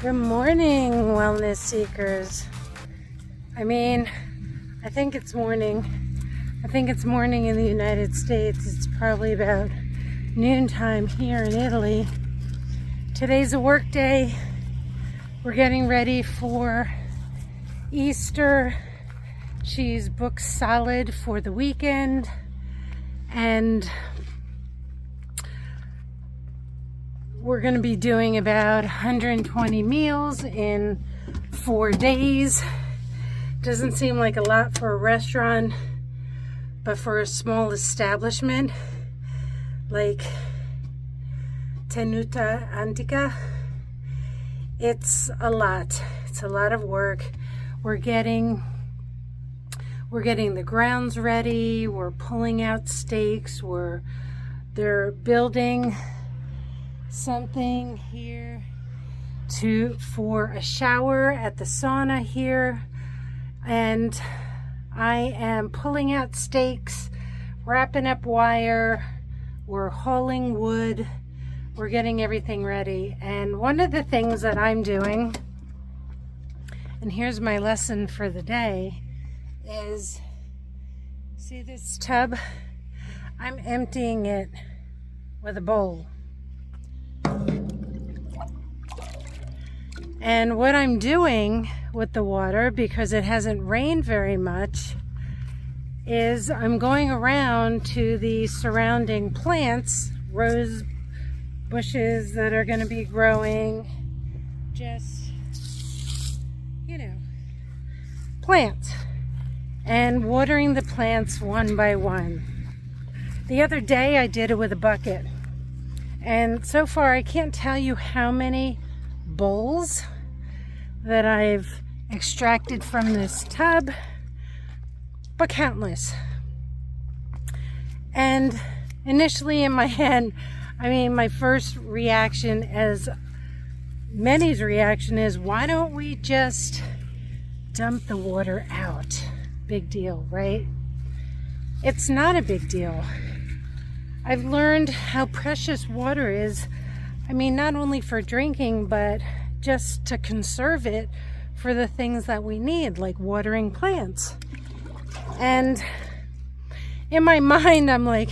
Good morning, wellness seekers. I think it's morning. I think it's morning in the United States. It's probably about noontime here in Italy. Today's a work day. We're getting ready for Easter. She's booked solid for the weekend. And we're going to be doing about 120 meals in 4 days. Doesn't seem like a lot for a restaurant, but for a small establishment like Tenuta Antica, it's a lot. It's a lot of work. We're getting the grounds ready. We're pulling out stakes. They're building something here for a shower at the sauna here, and I am pulling out stakes, wrapping up wire, we're hauling wood, we're getting everything ready. And one of the things that I'm doing, and here's my lesson for the day, is see this tub? I'm emptying it with a bowl. And what I'm doing with the water, because it hasn't rained very much, is I'm going around to the surrounding plants, rose bushes that are going to be growing, just, plants, and watering the plants one by one. The other day I did it with a bucket, and so far I can't tell you how many bowls that I've extracted from this tub, but countless. And initially in my head, my first reaction, as many's reaction, is why don't we just dump the water out? Big deal, right? It's not a big deal. I've learned how precious water is. Not only for drinking, but just to conserve it for the things that we need, like watering plants. And in my mind, I'm like,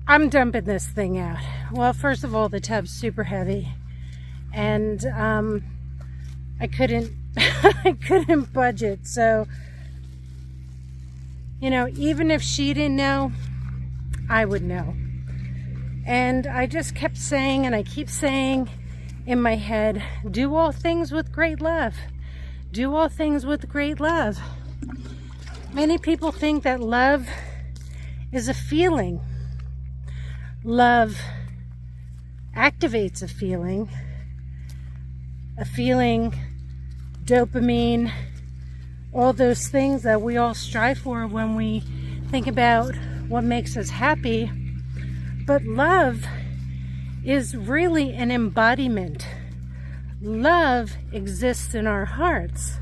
I'm dumping this thing out. Well, first of all, the tub's super heavy, and I couldn't I couldn't budget. So, even if she didn't know, I would know. And I just kept saying, and I keep saying in my head, do all things with great love. Do all things with great love. Many people think that love is a feeling. Love activates a feeling, dopamine, all those things that we all strive for when we think about what makes us happy. But love is really an embodiment. Love exists in our hearts.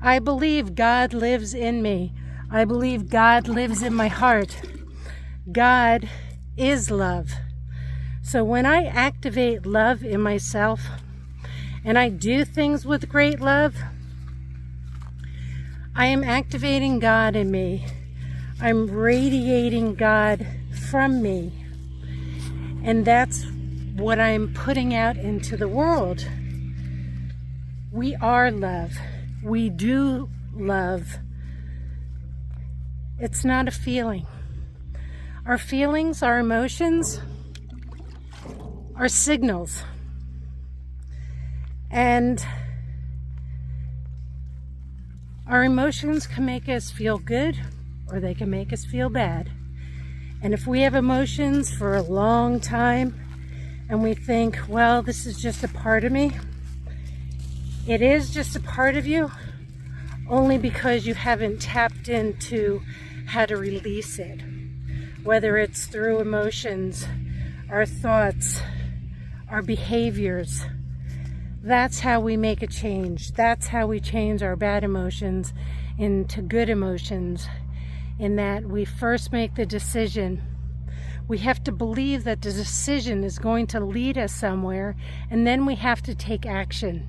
I believe God lives in me. I believe God lives in my heart. God is love. So when I activate love in myself and I do things with great love, I am activating God in me. I'm radiating God from me. And that's what I'm putting out into the world. We are love. We do love. It's not a feeling. Our feelings, our emotions, are signals. And our emotions can make us feel good, or they can make us feel bad. And if we have emotions for a long time and we think, well, this is just a part of me, it is just a part of you only because you haven't tapped into how to release it. Whether it's through emotions, our thoughts, our behaviors. That's how we make a change. That's how we change our bad emotions into good emotions, in that we first make the decision. We have to believe that the decision is going to lead us somewhere, and then we have to take action.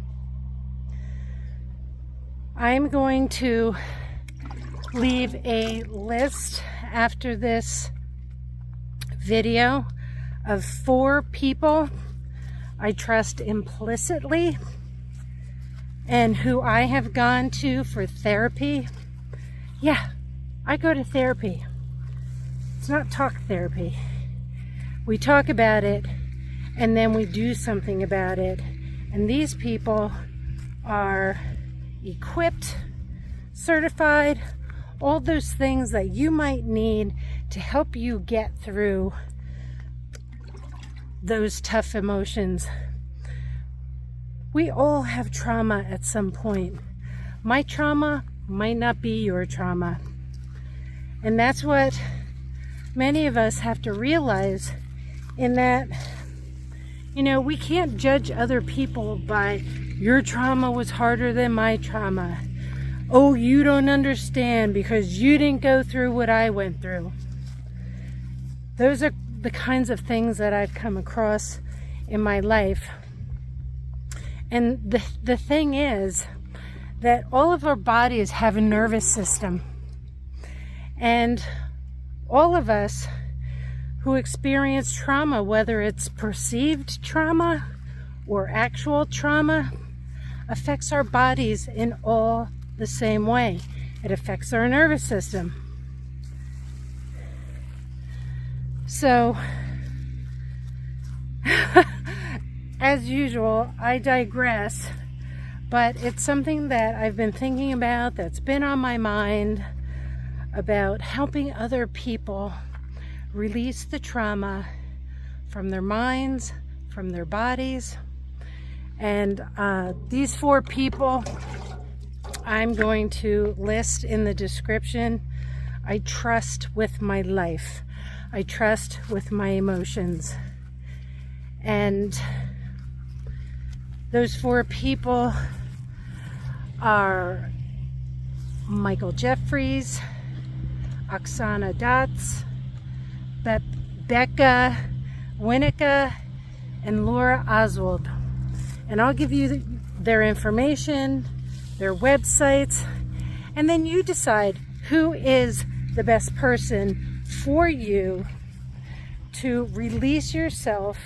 I'm going to leave a list after this video of 4 people I trust implicitly and who I have gone to for therapy. Yeah, I go to therapy. It's not talk therapy. We talk about it and then we do something about it. And these people are equipped, certified, all those things that you might need to help you get through those tough emotions. We all have trauma at some point. My trauma might not be your trauma. And that's what many of us have to realize, in that, you know, we can't judge other people by your trauma was harder than my trauma. Oh, you don't understand because you didn't go through what I went through. Those are the kinds of things that I've come across in my life. And the thing is that all of our bodies have a nervous system. And all of us who experience trauma, whether it's perceived trauma or actual trauma, affects our bodies in all the same way. It affects our nervous system. So, as usual, I digress, but it's something that I've been thinking about, that's been on my mind, about helping other people release the trauma from their minds, from their bodies. And these 4 people I'm going to list in the description. I trust with my life. I trust with my emotions. And those 4 people are Michael Jeffres, Oxana Dots, Becca Winnica, and Laura Oswald. And I'll give you their information, their websites, and then you decide who is the best person for you to release yourself,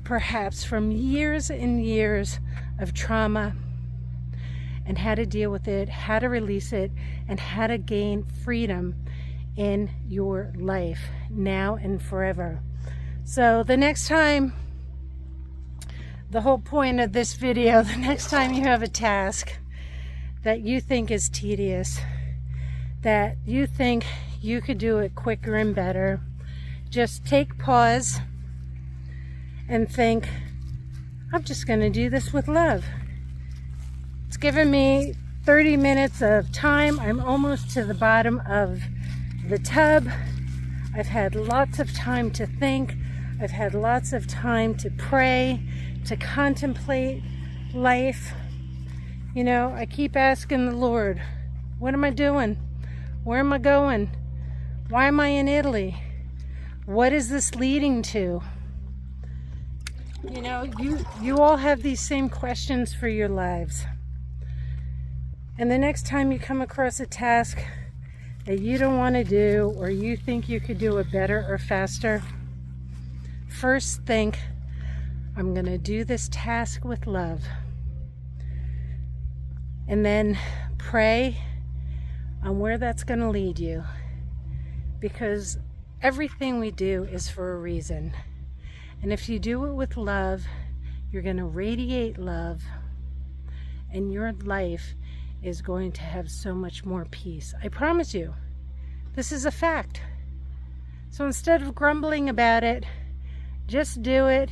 perhaps from years and years of trauma, and how to deal with it, how to release it, and how to gain freedom in your life now and forever. So the next time, the whole point of this video, the next time you have a task that you think is tedious, that you think you could do it quicker and better, just take pause and think, I'm just going to do this with love. It's given me 30 minutes of time. I'm almost to the bottom of the tub. I've had lots of time to think. I've had lots of time to pray, to contemplate life. You know, I keep asking the Lord, what am I doing? Where am I going? Why am I in Italy? What is this leading to? You know, you all have these same questions for your lives. And the next time you come across a task that you don't want to do, or you think you could do it better or faster, first think, I'm going to do this task with love. And then pray on where that's going to lead you. Because everything we do is for a reason. And if you do it with love, you're going to radiate love, and your life is going to have so much more peace. I promise you, this is a fact. So instead of grumbling about it, just do it.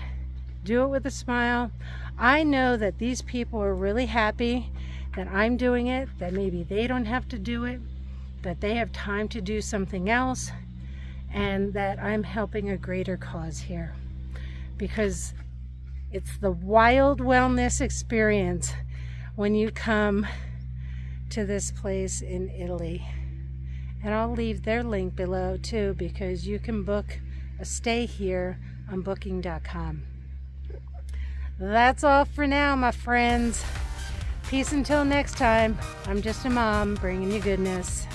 Do it with a smile. I know that these people are really happy that I'm doing it, that maybe they don't have to do it, that they have time to do something else, and that I'm helping a greater cause here. Because it's the wild wellness experience when you come to this place in Italy. And I'll leave their link below too, because you can book a stay here on booking.com. That's all for now, my friends. Peace until next time. I'm just a mom bringing you goodness.